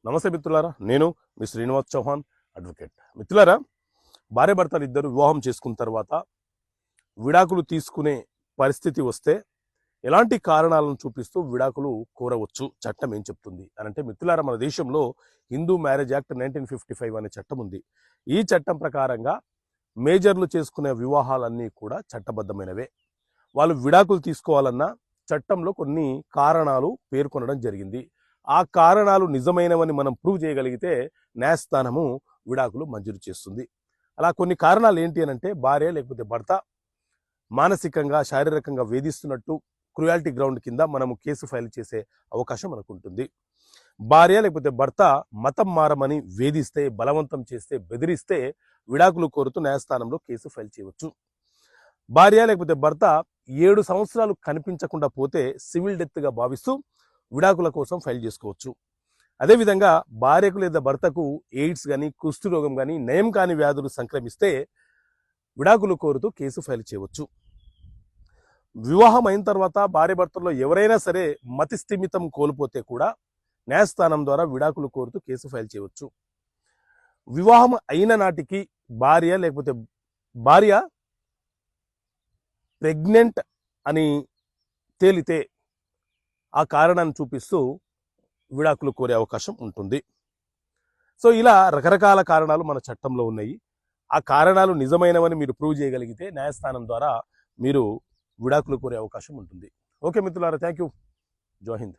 నమస్తే మిత్రులారా, నేను మీ శ్రీనివాస్ చౌహాన్ అడ్వకేట్. మిత్రులారా, భార్య భర్తలు ఇద్దరు వివాహం చేసుకున్న తర్వాత విడాకులు తీసుకునే పరిస్థితి వస్తే ఎలాంటి కారణాలను చూపిస్తూ విడాకులు కోరవచ్చు, చట్టం ఏం చెప్తుంది అని అంటే, మిత్రులారా, మన దేశంలో హిందూ మ్యారేజ్ యాక్ట్ 1955 అనే చట్టం ఉంది. ఈ చట్టం ప్రకారంగా మేజర్లు చేసుకునే వివాహాలన్నీ కూడా చట్టబద్ధమైనవే. వాళ్ళు విడాకులు తీసుకోవాలన్నా చట్టంలో కొన్ని కారణాలు పేర్కొనడం జరిగింది. ఆ కారణాలు నిజమైనవని మనం ప్రూవ్ చేయగలిగితే న్యాయస్థానము విడాకులు మంజూరు చేస్తుంది. అలా కొన్ని కారణాలు ఏంటి అని అంటే, భార్య లేకపోతే భర్త మానసికంగా శారీరకంగా వేధిస్తున్నట్టు క్రుయాలిటీ గ్రౌండ్ కింద మనము కేసు ఫైల్ చేసే అవకాశం మనకు ఉంటుంది. భార్య లేకపోతే భర్త మతం మారమని వేధిస్తే, బలవంతం చేస్తే, బెదిరిస్తే విడాకులు కోరుతూ న్యాయస్థానంలో కేసు ఫైల్ చేయవచ్చు. భార్య లేకపోతే భర్త 7 సంవత్సరాలు కనిపించకుండా పోతే సివిల్ డెత్గా భావిస్తూ విడాకుల కోసం ఫైల్ చేసుకోవచ్చు. అదేవిధంగా భార్యకు లేదా భర్తకు ఎయిడ్స్ కానీ, కుష్టు రోగం కానీ, నయం కాని వ్యాధులు సంక్రమిస్తే విడాకులు కోరుతూ కేసు ఫైల్ చేయవచ్చు. వివాహం అయిన తర్వాత భార్య భర్తల్లో ఎవరైనా సరే మతి స్థిమితం కోల్పోతే కూడా న్యాయస్థానం ద్వారా విడాకులు కోరుతూ కేసు ఫైల్ చేయవచ్చు. వివాహం అయిన నాటికి భార్య ప్రెగ్నెంట్ అని తేలితే ఆ కారణాన్ని చూపిస్తూ విడాకులు కోరే అవకాశం ఉంటుంది. సో ఇలా రకరకాల కారణాలు మన చట్టంలో ఉన్నాయి. ఆ కారణాలు నిజమైనవని మీరు ప్రూవ్ చేయగలిగితే న్యాయస్థానం ద్వారా మీరు విడాకులు కోరే అవకాశం ఉంటుంది. ఓకే మిత్రులారా, థ్యాంక్ యూ. జై హింద్.